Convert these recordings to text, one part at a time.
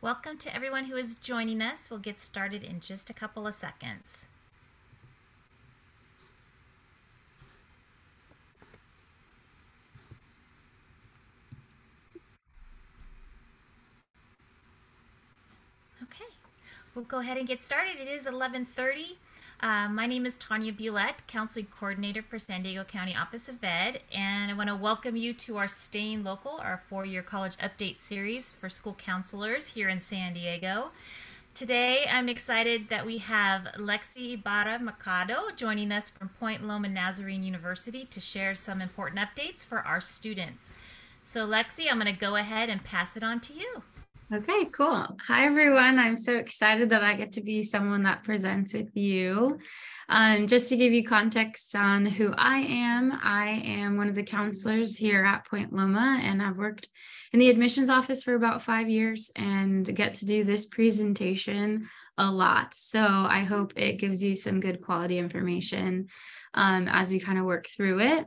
Welcome to everyone who is joining us. We'll get started in just a couple of seconds. Okay, we'll go ahead and get started. It is 11:30. My name is Tanya Bulette, Counseling Coordinator for San Diego County Office of Ed, and I want to welcome you to our Staying Local, our 4-year college update series for school counselors here in San Diego. Today, I'm excited that we have Lexii Ybarra Mercado joining us from Point Loma Nazarene University to share some important updates for our students. So Lexii, I'm going to go ahead and pass it on to you. Okay, cool. Hi, everyone. I'm so excited that I get to be someone that presents with you. Just to give you context on who I am one of the counselors here at Point Loma, and I've worked in the admissions office for about 5 years and get to do this presentation a lot. So I hope it gives you some good quality information as we kind of work through it.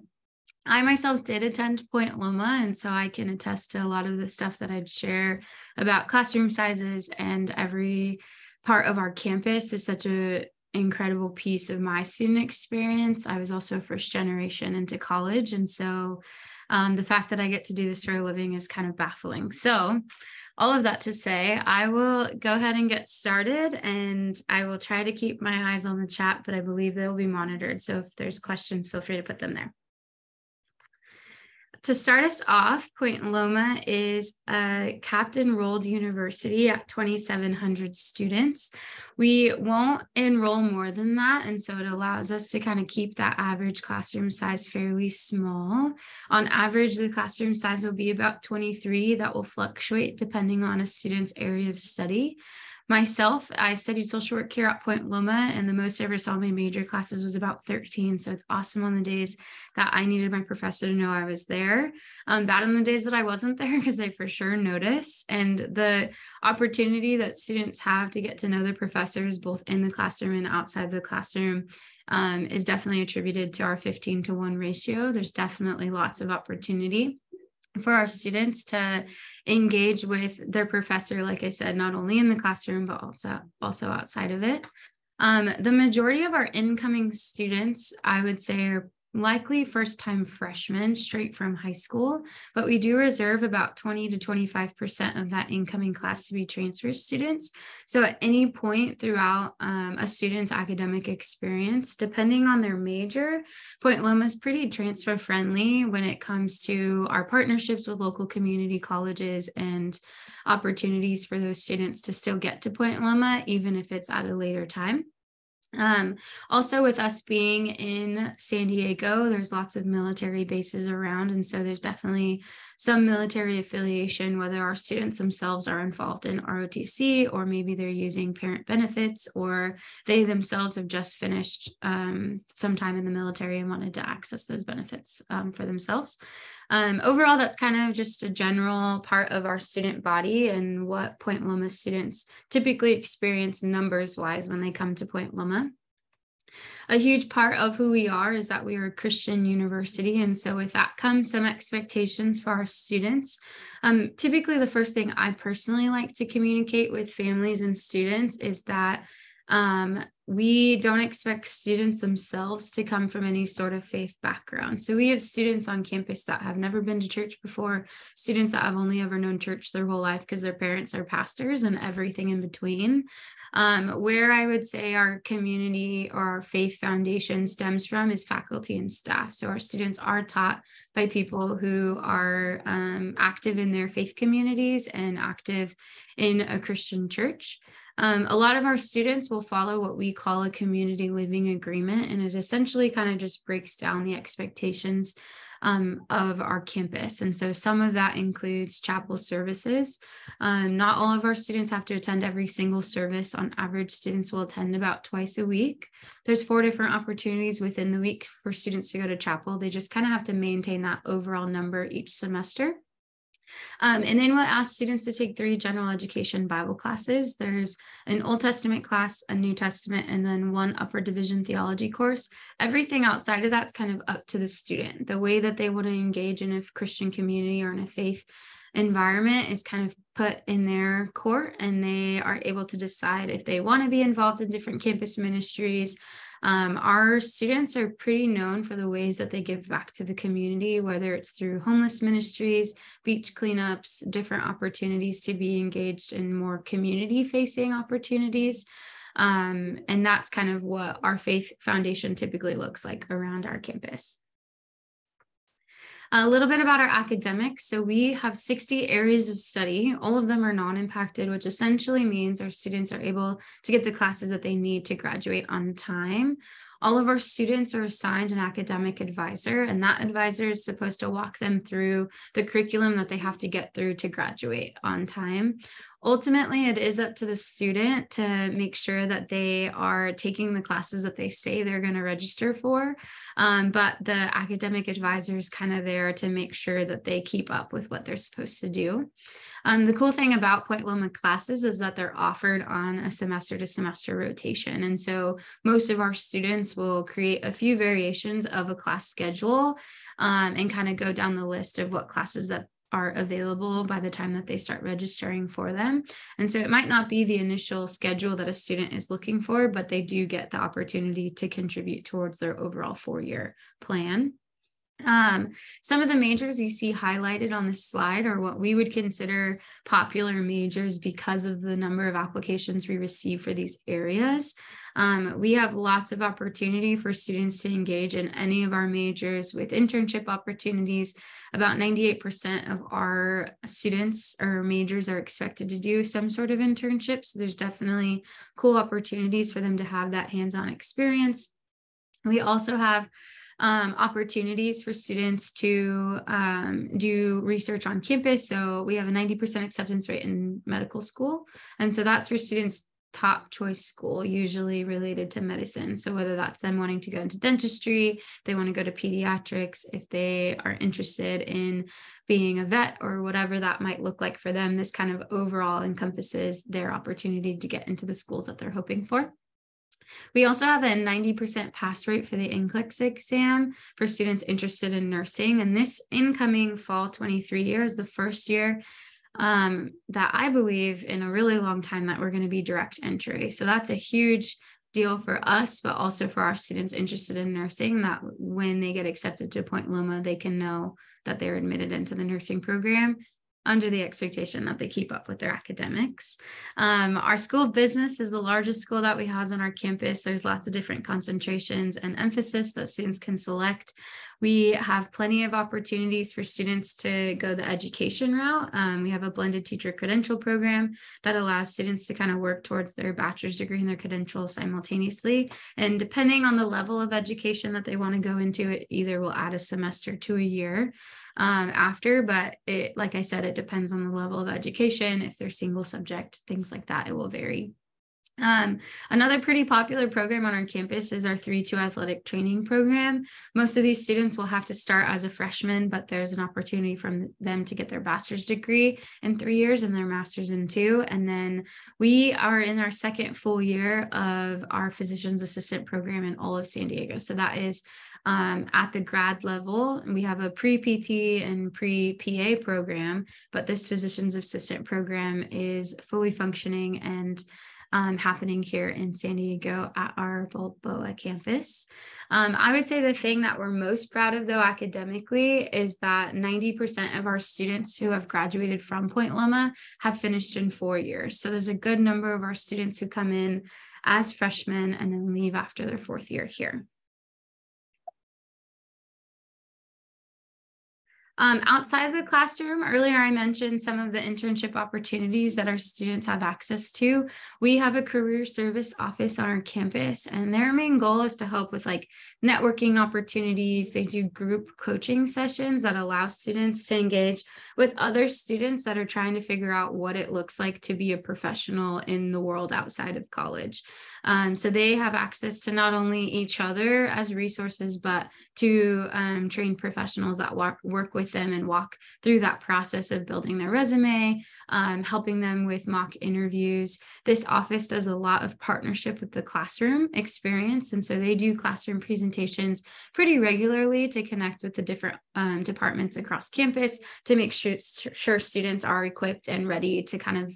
I myself did attend Point Loma, and so I can attest to a lot of the stuff that I'd share about classroom sizes, and every part of our campus is such an incredible piece of my student experience. I was also first generation into college, and so the fact that I get to do this for a living is kind of baffling. So all of that to say, I will go ahead and get started, and I will try to keep my eyes on the chat, but I believe they will be monitored. So if there's questions, feel free to put them there. To start us off, Point Loma is a capped-enrolled university at 2,700 students. We won't enroll more than that, and so it allows us to kind of keep that average classroom size fairly small. On average, the classroom size will be about 23. That will fluctuate depending on a student's area of study. Myself, I studied social work here at Point Loma, and the most I ever saw in my major classes was about 13. So it's awesome on the days that I needed my professor to know I was there. Bad on the days that I wasn't there, because they for sure notice. And the opportunity that students have to get to know their professors both in the classroom and outside the classroom is definitely attributed to our 15-to-1 ratio. There's definitely lots of opportunity for our students to engage with their professor, like I said, not only in the classroom, but also outside of it. The majority of our incoming students, I would say, are likely first-time freshmen straight from high school, but we do reserve about 20 to 25% of that incoming class to be transfer students. So at any point throughout a student's academic experience, depending on their major, Point Loma is pretty transfer friendly when it comes to our partnerships with local community colleges and opportunities for those students to still get to Point Loma, even if it's at a later time. Also, with us being in San Diego, there's lots of military bases around, and so there's definitely some military affiliation, whether our students themselves are involved in ROTC, or maybe they're using parent benefits, or they themselves have just finished some time in the military and wanted to access those benefits for themselves. Overall, that's kind of just a general part of our student body and what Point Loma students typically experience numbers-wise when they come to Point Loma. A huge part of who we are is that we are a Christian university, and so with that comes some expectations for our students. Typically, the first thing I personally like to communicate with families and students is that we don't expect students themselves to come from any sort of faith background. So we have students on campus that have never been to church before, students that have only ever known church their whole life because their parents are pastors, and everything in between. Where I would say our community or our faith foundation stems from is faculty and staff. So our students are taught by people who are active in their faith communities and active in a Christian church. A lot of our students will follow what we call a community living agreement, and it essentially kind of just breaks down the expectations of our campus. And so some of that includes chapel services. Not all of our students have to attend every single service. On average, students will attend about twice a week. There's 4 different opportunities within the week for students to go to chapel. They just kind of have to maintain that overall number each semester. And then we'll ask students to take 3 general education Bible classes. There's an Old Testament class, a New Testament, and then 1 upper division theology course. Everything outside of that's kind of up to the student, the way that they want to engage in a Christian community or in a faith environment is kind of put in their court, and they are able to decide if they want to be involved in different campus ministries. Our students are pretty known for the ways that they give back to the community, whether it's through homeless ministries, beach cleanups, different opportunities to be engaged in more community-facing opportunities. And that's kind of what our faith foundation typically looks like around our campus. A little bit about our academics. So we have 60 areas of study. All of them are non-impacted, which essentially means our students are able to get the classes that they need to graduate on time. All of our students are assigned an academic advisor, and that advisor is supposed to walk them through the curriculum that they have to get through to graduate on time. Ultimately, it is up to the student to make sure that they are taking the classes that they say they're going to register for. But the academic advisor is kind of there to make sure that they keep up with what they're supposed to do. The cool thing about Point Loma classes is that they're offered on a semester to semester rotation. And so most of our students will create a few variations of a class schedule and kind of go down the list of what classes that are available by the time that they start registering for them. And so it might not be the initial schedule that a student is looking for, but they do get the opportunity to contribute towards their overall 4-year plan. Some of the majors you see highlighted on this slide are what we would consider popular majors because of the number of applications we receive for these areas. We have lots of opportunity for students to engage in any of our majors with internship opportunities. About 98% of our students or majors are expected to do some sort of internship. So there's definitely cool opportunities for them to have that hands-on experience. We also have opportunities for students to do research on campus. So we have a 90% acceptance rate in medical school. And so that's for students' top choice school, usually related to medicine. So whether that's them wanting to go into dentistry, they want to go to pediatrics, if they are interested in being a vet or whatever that might look like for them, this kind of overall encompasses their opportunity to get into the schools that they're hoping for. We also have a 90% pass rate for the Nclex exam for students interested in nursing. And this incoming fall 23 year is the first year that I believe in a really long time that we're going to be direct entry. So that's a huge deal for us, but also for our students interested in nursing, that when they get accepted to Point Loma, they can know that they're admitted into the nursing program under the expectation that they keep up with their academics. Our school of business is the largest school that we have on our campus. There's lots of different concentrations and emphasis that students can select. We have plenty of opportunities for students to go the education route. We have a blended teacher credential program that allows students to kind of work towards their bachelor's degree and their credentials simultaneously. And depending on the level of education that they want to go into, it either will add a semester to a year after, but it, like I said, it depends on the level of education. If they're single subject, things like that, it will vary. Another pretty popular program on our campus is our 3-2 athletic training program. Most of these students will have to start as a freshman, but there's an opportunity for them to get their bachelor's degree in 3 years and their master's in 2. And then we are in our second full year of our physician's assistant program in all of San Diego. So that is at the grad level. We have a pre-PT and pre-PA program, but this physician's assistant program is fully functioning and happening here in San Diego at our Balboa campus. I would say the thing that we're most proud of, though, academically, is that 90% of our students who have graduated from Point Loma have finished in 4 years. So there's a good number of our students who come in as freshmen and then leave after their 4th year here. Outside of the classroom, earlier I mentioned some of the internship opportunities that our students have access to. We have a career service office on our campus, and their main goal is to help with like networking opportunities. They do group coaching sessions that allow students to engage with other students that are trying to figure out what it looks like to be a professional in the world outside of college. So they have access to not only each other as resources, but to trained professionals that work with them and walk through that process of building their resume, helping them with mock interviews. This office does a lot of partnership with the classroom experience. And so they do classroom presentations pretty regularly to connect with the different departments across campus to make sure students are equipped and ready to kind of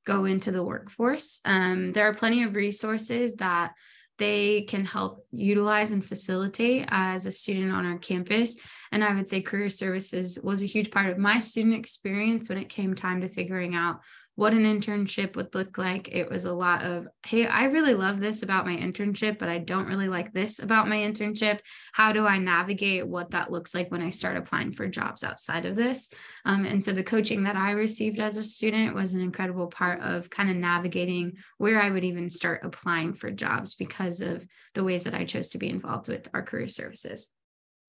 go into the workforce. There are plenty of resources that they can help utilize and facilitate as a student on our campus. And I would say Career Services was a huge part of my student experience when it came time to figuring out what an internship would look like. It was a lot of, hey, I really love this about my internship, but I don't really like this about my internship. How do I navigate what that looks like when I start applying for jobs outside of this? And so the coaching that I received as a student was an incredible part of kind of navigating where I would even start applying for jobs because of the ways that I chose to be involved with our career services.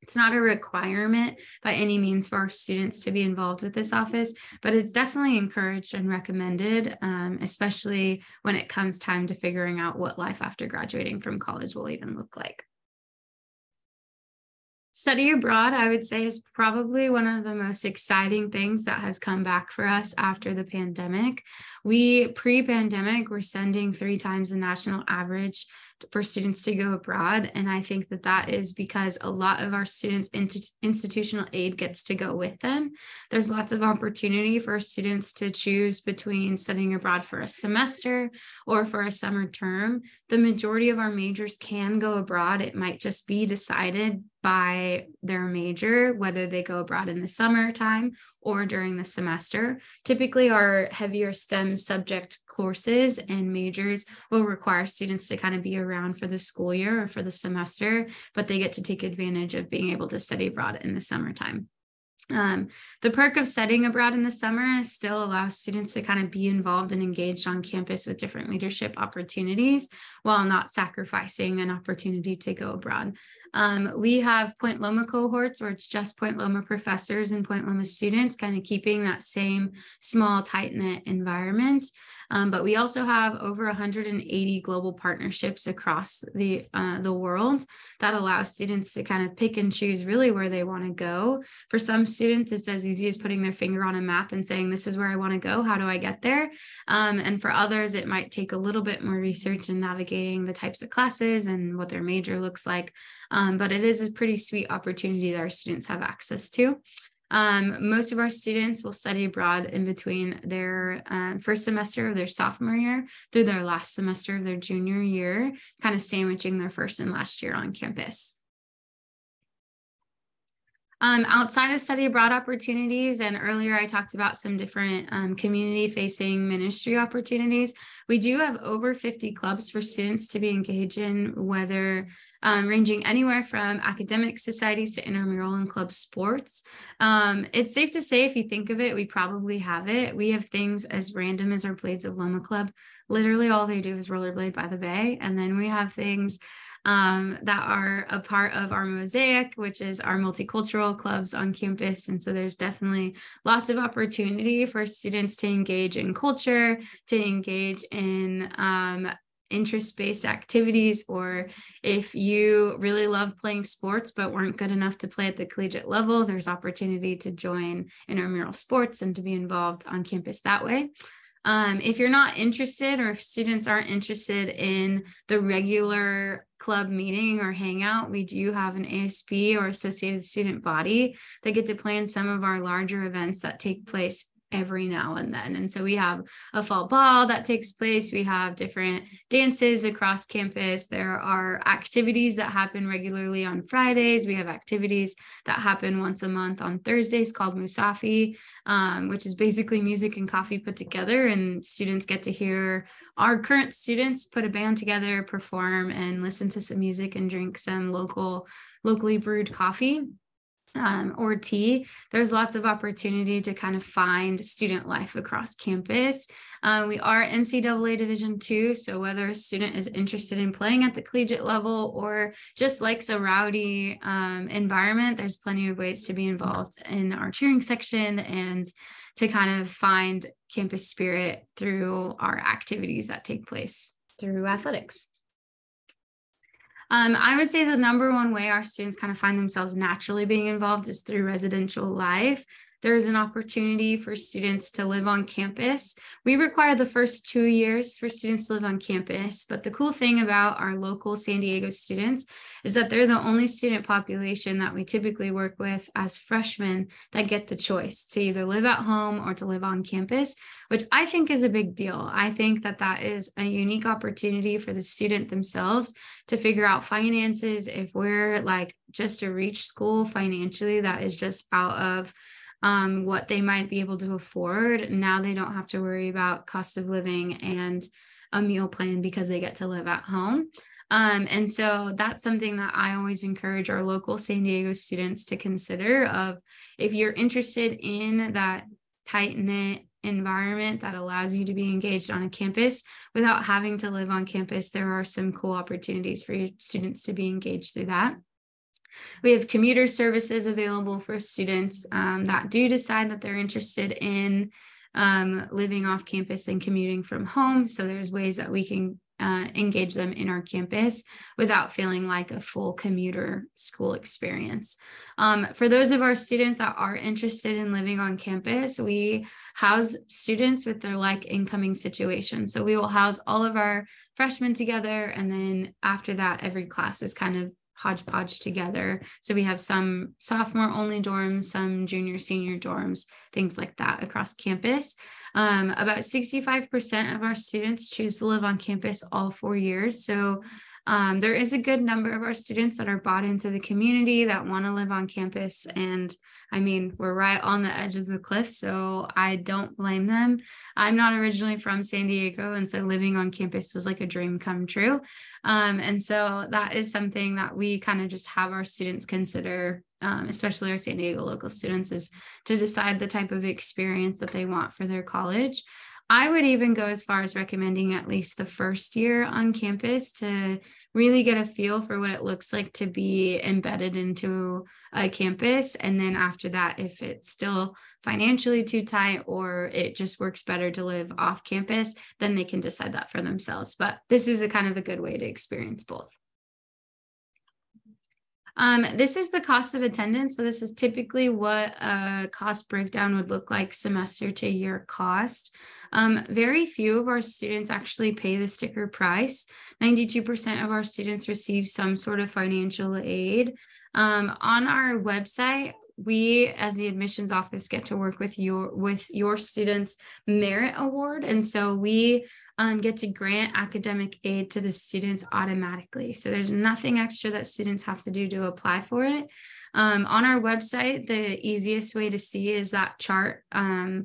It's not a requirement by any means for our students to be involved with this office, but it's definitely encouraged and recommended, especially when it comes time to figuring out what life after graduating from college will even look like. Study abroad, I would say, is probably one of the most exciting things that has come back for us after the pandemic. We, pre-pandemic, were sending 3 times the national average for students to go abroad. And I think that that is because a lot of our students' institutional aid gets to go with them. There's lots of opportunity for students to choose between studying abroad for a semester or for a summer term. The majority of our majors can go abroad. It might just be decided by their major, whether they go abroad in the summertime or during the semester. Typically, our heavier STEM subject courses and majors will require students to kind of be around for the school year or for the semester, but they get to take advantage of being able to study abroad in the summertime. The perk of studying abroad in the summer is still allows students to kind of be involved and engaged on campus with different leadership opportunities while not sacrificing an opportunity to go abroad. We have Point Loma cohorts where it's just Point Loma professors and Point Loma students, kind of keeping that same small, tight-knit environment. But we also have over 180 global partnerships across the world that allow students to kind of pick and choose really where they want to go. For some students, it's as easy as putting their finger on a map and saying, this is where I want to go. How do I get there? And for others, it might take a little bit more research in navigating the types of classes and what their major looks like. But it is a pretty sweet opportunity that our students have access to. Most of our students will study abroad in between their first semester of their sophomore year through their last semester of their junior year, kind of sandwiching their first and last year on campus. Outside of study abroad opportunities, and earlier I talked about some different community-facing ministry opportunities, we do have over 50 clubs for students to be engaged in, whether ranging anywhere from academic societies to intramural and club sports. It's safe to say, if you think of it, we probably have it. We have things as random as our Blades of Loma Club. Literally all they do is rollerblade by the bay. And then we have things that are a part of our Mosaic, which is our multicultural clubs on campus. And so there's definitely lots of opportunity for students to engage in culture, to engage in interest-based activities, or if you really love playing sports but weren't good enough to play at the collegiate level, there's opportunity to join intramural sports and to be involved on campus that way. If you're not interested, or if students aren't interested in the regular club meeting or hangout, we do have an ASB or Associated Student Body that get to plan some of our larger events that take place every now and then. And so we have a fall ball that takes place. We have different dances across campus. There are activities that happen regularly on Fridays. We have activities that happen once a month on Thursdays called Musafi, which is basically music and coffee put together. And students get to hear our current students put a band together, perform, and listen to some music and drink some locally brewed coffee. Or tea. There's lots of opportunity to kind of find student life across campus. We are NCAA Division II, so whether a student is interested in playing at the collegiate level or just likes a rowdy environment, there's plenty of ways to be involved in our cheering section and to kind of find campus spirit through our activities that take place through athletics. I would say the number one way our students kind of find themselves naturally being involved is through residential life. There's an opportunity for students to live on campus. We require the first 2 years for students to live on campus, but the cool thing about our local San Diego students is that they're the only student population that we typically work with as freshmen that get the choice to either live at home or to live on campus, which I think is a big deal. I think that that is a unique opportunity for the student themselves to figure out finances. If we're like just to reach school financially, that is just out of what they might be able to afford. Now they don't have to worry about cost of living and a meal plan because they get to live at home. And so that's something that I always encourage our local San Diego students to consider of if you're interested in that tight-knit environment that allows you to be engaged on a campus without having to live on campus, there are some cool opportunities for your students to be engaged through that. We have commuter services available for students that do decide that they're interested in living off campus and commuting from home. So there's ways that we can engage them in our campus without feeling like a full commuter school experience. For those of our students that are interested in living on campus, we house students with their like incoming situation. So we will house all of our freshmen together. And then after that, every class is kind of hodgepodge together. So we have some sophomore only dorms, some junior, senior dorms, things like that across campus. About 65% of our students choose to live on campus all 4 years. So there is a good number of our students that are bought into the community that want to live on campus. And I mean, we're right on the edge of the cliff, so I don't blame them. I'm not originally from San Diego, and so living on campus was like a dream come true. And so that is something that we kind of just have our students consider, especially our San Diego local students, is to decide the type of experience that they want for their college. I would even go as far as recommending at least the first year on campus to really get a feel for what it looks like to be embedded into a campus. And then after that, if it's still financially too tight or it just works better to live off campus, then they can decide that for themselves. But this is a kind of a good way to experience both. This is the cost of attendance. So this is typically what a cost breakdown would look like semester to year cost. Very few of our students actually pay the sticker price. 92% of our students receive some sort of financial aid. On our website, we as the admissions office get to work with your students' merit award. And so we get to grant academic aid to the students automatically. So there's nothing extra that students have to do to apply for it. On our website, the easiest way to see is that chart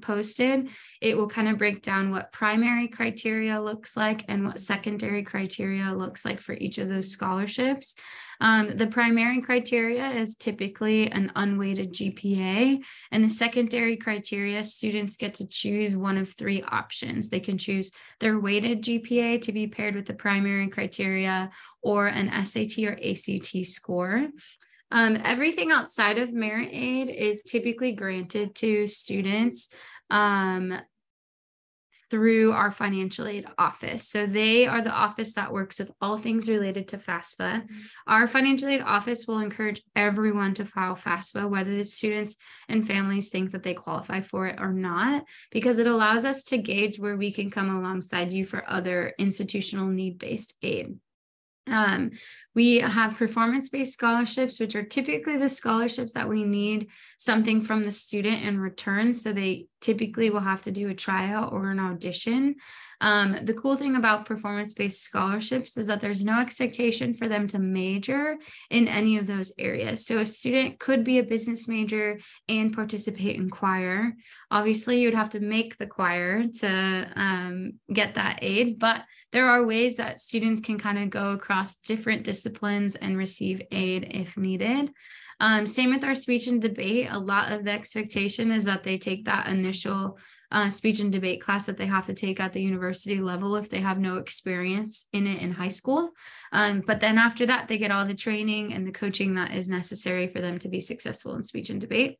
posted. It will kind of break down what primary criteria looks like and what secondary criteria looks like for each of those scholarships. The primary criteria is typically an unweighted GPA, and the secondary criteria, students get to choose one of 3 options. They can choose their weighted GPA to be paired with the primary criteria or an SAT or ACT score. Everything outside of merit aid is typically granted to students through our financial aid office. So they are the office that works with all things related to FAFSA. Our financial aid office will encourage everyone to file FAFSA, whether the students and families think that they qualify for it or not, because it allows us to gauge where we can come alongside you for other institutional need-based aid. We have performance-based scholarships, which are typically the scholarships that we need something from the student in return. So they typically will have to do a tryout or an audition. The cool thing about performance-based scholarships is that there's no expectation for them to major in any of those areas. So a student could be a business major and participate in choir. Obviously, you'd have to make the choir to get that aid, but there are ways that students can kind of go across different disciplines and receive aid if needed. Same with our speech and debate. A lot of the expectation is that they take that initial speech and debate class that they have to take at the university level if they have no experience in it in high school. But then after that, they get all the training and the coaching that is necessary for them to be successful in speech and debate.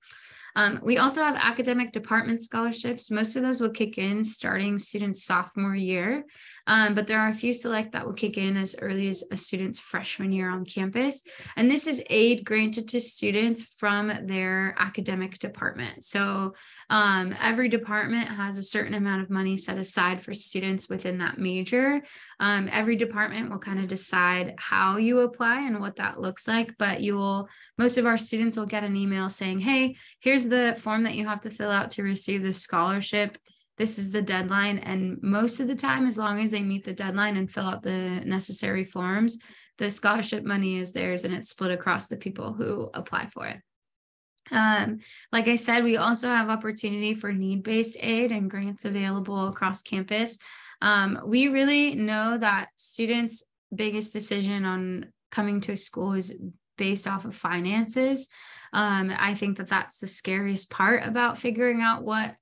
We also have academic department scholarships. Most of those will kick in starting students' sophomore year. But there are a few select that will kick in as early as a student's freshman year on campus. And this is aid granted to students from their academic department. So every department has a certain amount of money set aside for students within that major. Every department will kind of decide how you apply and what that looks like, but most of our students will get an email saying, hey, here's the form that you have to fill out to receive the scholarship. This is the deadline. And most of the time, as long as they meet the deadline and fill out the necessary forms, the scholarship money is theirs and it's split across the people who apply for it. Like I said, we also have opportunity for need-based aid and grants available across campus. We really know that students' biggest decision on coming to a school is based off of finances. I think that that's the scariest part about figuring out what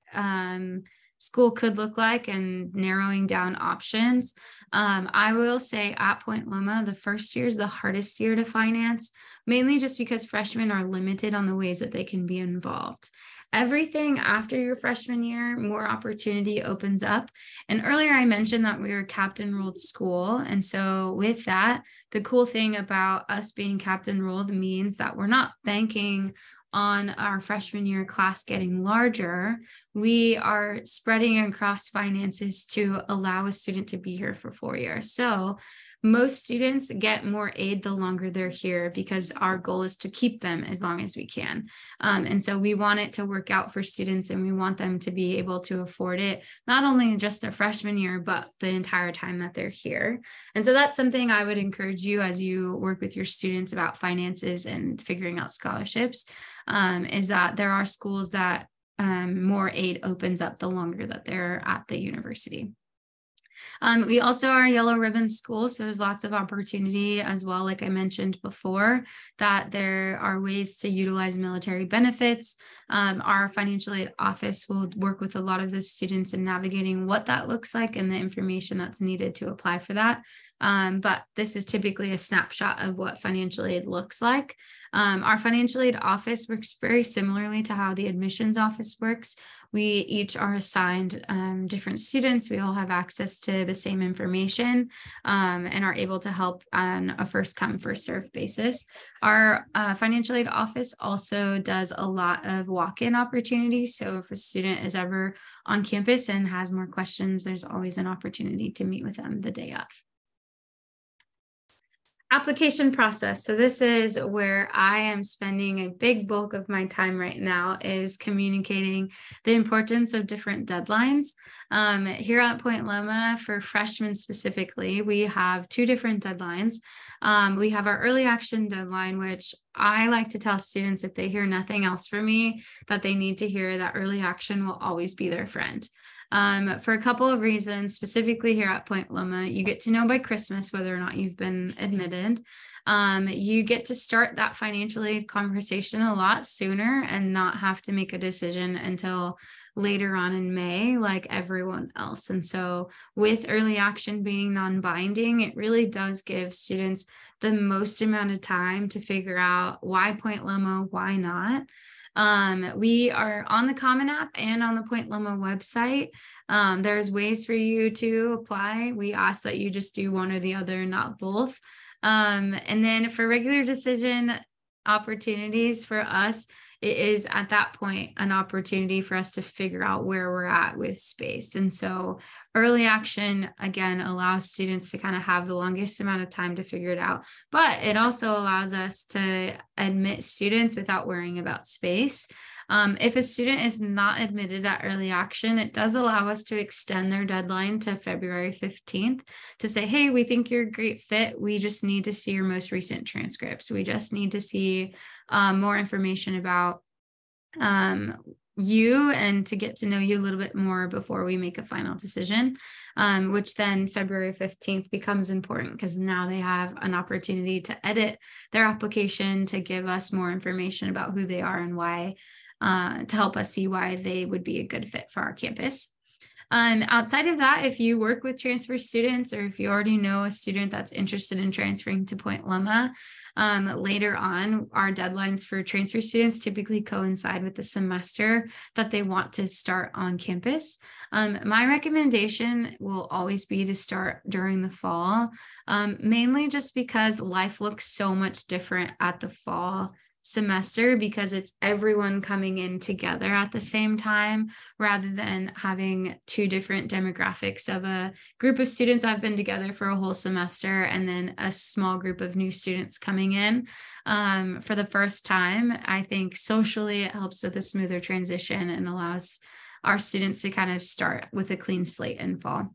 school could look like and narrowing down options. I will say at Point Loma, the first year is the hardest year to finance, mainly just because freshmen are limited on the ways that they can be involved. Everything after your freshman year, more opportunity opens up. And earlier I mentioned that we were a CAPT-enrolled school. And so with that, the cool thing about us being CAPT-enrolled means that we're not banking on our freshman year class getting larger. We are spreading across finances to allow a student to be here for 4 years. So most students get more aid the longer they're here because our goal is to keep them as long as we can. And so we want it to work out for students and we want them to be able to afford it, not only just their freshman year, but the entire time that they're here. And so that's something I would encourage you as you work with your students about finances and figuring out scholarships, is that there are schools that more aid opens up the longer that they're at the university. We also are a yellow ribbon school, so there's lots of opportunity as well, like I mentioned before, that there are ways to utilize military benefits. Our financial aid office will work with a lot of those students in navigating what that looks like and the information that's needed to apply for that. But this is typically a snapshot of what financial aid looks like. Our financial aid office works very similarly to how the admissions office works. We each are assigned different students. We all have access to the same information and are able to help on a first come, first serve basis. Our financial aid office also does a lot of walk-in opportunities. So if a student is ever on campus and has more questions, there's always an opportunity to meet with them the day of. Application process. So this is where I am spending a big bulk of my time right now, is communicating the importance of different deadlines. Here at Point Loma, for freshmen specifically, we have 2 different deadlines. We have our early action deadline, which I like to tell students, if they hear nothing else from me, that they need to hear that early action will always be their friend. For a couple of reasons, specifically here at Point Loma, you get to know by Christmas whether or not you've been admitted. You get to start that financial aid conversation a lot sooner and not have to make a decision until later on in May, like everyone else. And so with early action being non-binding, it really does give students the most amount of time to figure out why Point Loma, why not. We are on the Common App and on the Point Loma website. There's ways for you to apply. We ask that you just do one or the other, not both. And then for regular decision opportunities for us, it is at that point an opportunity for us to figure out where we're at with space. And so early action, again, allows students to kind of have the longest amount of time to figure it out, but it also allows us to admit students without worrying about space. If a student is not admitted at early action, it does allow us to extend their deadline to February 15th to say, hey, we think you're a great fit. We just need to see your most recent transcripts. We just need to see more information about you and to get to know you a little bit more before we make a final decision, which then February 15th becomes important because now they have an opportunity to edit their application to give us more information about who they are and why, to help us see why they would be a good fit for our campus. Outside of that, if you work with transfer students, or if you already know a student that's interested in transferring to Point Loma, later on, our deadlines for transfer students typically coincide with the semester that they want to start on campus. My recommendation will always be to start during the fall, mainly just because life looks so much different at the fall semester, because it's everyone coming in together at the same time, rather than having two different demographics of a group of students that have been together for a whole semester and then a small group of new students coming in for the first time. I think socially it helps with a smoother transition and allows our students to kind of start with a clean slate in fall.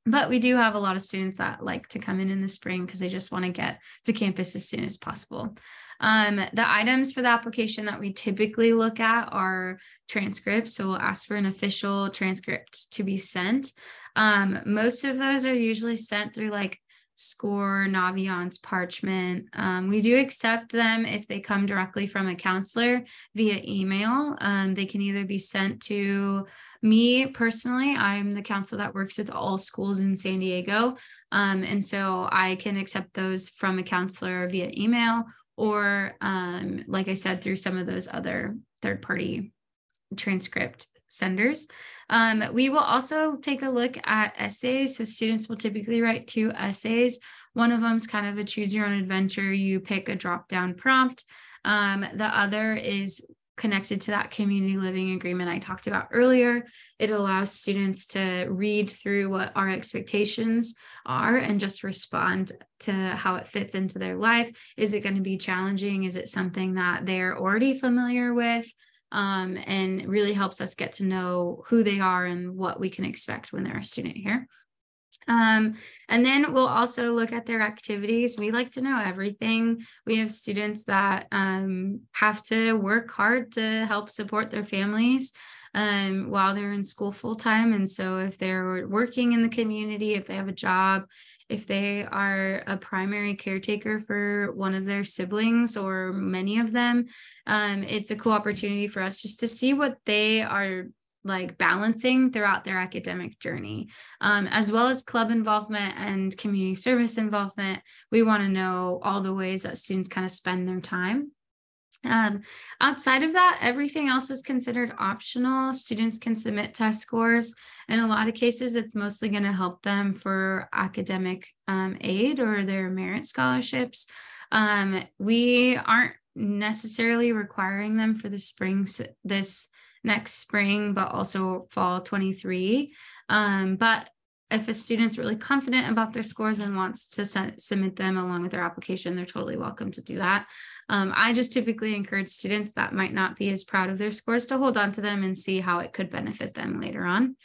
But we do have a lot of students that like to come in the spring because they just want to get to campus as soon as possible. The items for the application that we typically look at are transcripts. So we'll ask for an official transcript to be sent. Most of those are usually sent through like Score, Naviance, Parchment. We do accept them if they come directly from a counselor via email. They can either be sent to me personally. I'm the counselor that works with all schools in San Diego. And so I can accept those from a counselor via email, or like I said, through some of those other third-party transcript senders. We will also take a look at essays. So students will typically write 2 essays. One of them is kind of a choose your own adventure. You pick a drop-down prompt. The other is connected to that community living agreement I talked about earlier. It allows students to read through what our expectations are and just respond to how it fits into their life. Is it going to be challenging? Is it something that they're already familiar with? And really helps us get to know who they are and what we can expect when they're a student here. And then we'll also look at their activities. We like to know everything. We have students that have to work hard to help support their families while they're in school full time. And so if they're working in the community, if they have a job, if they are a primary caretaker for one of their siblings or many of them, it's a cool opportunity for us just to see what they are like balancing throughout their academic journey, as well as club involvement and community service involvement. We want to know all the ways that students kind of spend their time. Outside of that, everything else is considered optional. Students can submit test scores. In a lot of cases, it's mostly going to help them for academic aid or their merit scholarships. We aren't necessarily requiring them for the spring, this next spring, but also fall 23. But if a student's really confident about their scores and wants to submit them along with their application, they're totally welcome to do that. I just typically encourage students that might not be as proud of their scores to hold on to them and see how it could benefit them later on.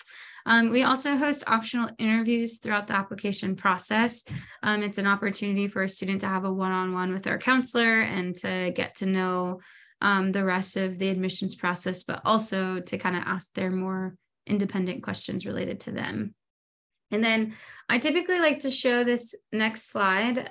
We also host optional interviews throughout the application process. It's an opportunity for a student to have a one-on-one with their counselor and to get to know the rest of the admissions process, but also to kind of ask their more independent questions related to them. And then I typically like to show this next slide.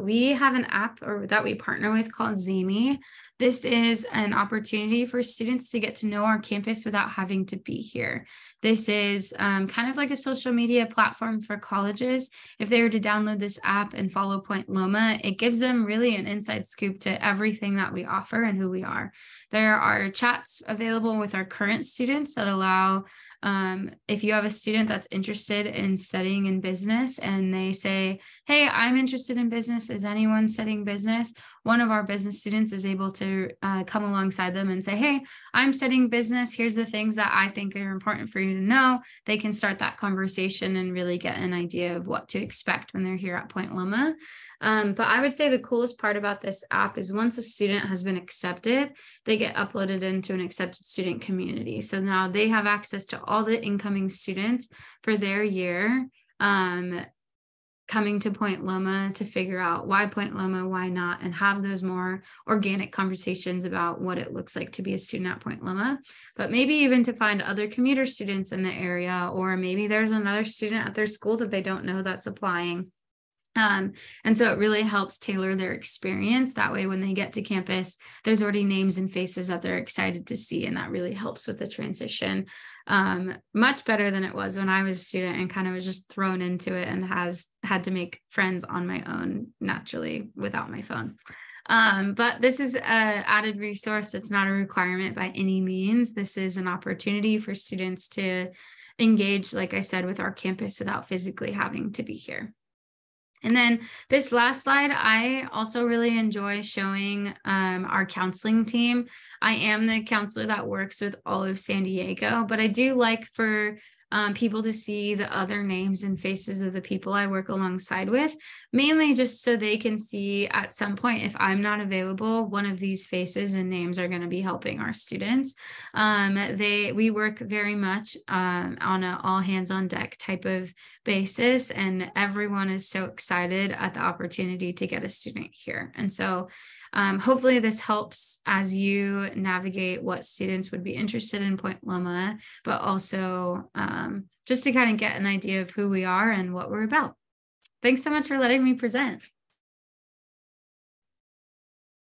We have an app that we partner with called Zimi. This is an opportunity for students to get to know our campus without having to be here. This is kind of like a social media platform for colleges. If they were to download this app and follow Point Loma, it gives them really an inside scoop to everything that we offer and who we are. There are chats available with our current students that allow if you have a student that's interested in studying in business and they say, hey, I'm interested in business. Is anyone studying business? One of our business students is able to come alongside them and say, hey, I'm studying business. Here's the things that I think are important for you to know. They can start that conversation and really get an idea of what to expect when they're here at Point Loma. But I would say the coolest part about this app is once a student has been accepted, they get uploaded into an accepted student community. So now they have access to all the incoming students for their year coming to Point Loma to figure out why Point Loma, why not, and have those more organic conversations about what it looks like to be a student at Point Loma, but maybe even to find other commuter students in the area, or maybe there's another student at their school that they don't know that's applying. And so it really helps tailor their experience. That way, when they get to campus, there's already names and faces that they're excited to see. And that really helps with the transition much better than it was when I was a student and kind of was just thrown into it and had to make friends on my own naturally without my phone. But this is an added resource. It's not a requirement by any means. This is an opportunity for students to engage, like I said, with our campus without physically having to be here. And then this last slide, I also really enjoy showing our counseling team. I am the counselor that works with all of San Diego, but I do like for people to see the other names and faces of the people I work alongside with, mainly just so they can see at some point, if I'm not available, one of these faces and names are going to be helping our students. We work very much on an all hands on deck type of basis, and everyone is so excited at the opportunity to get a student here. And so hopefully this helps as you navigate what students would be interested in Point Loma, but also just to kind of get an idea of who we are and what we're about. Thanks so much for letting me present.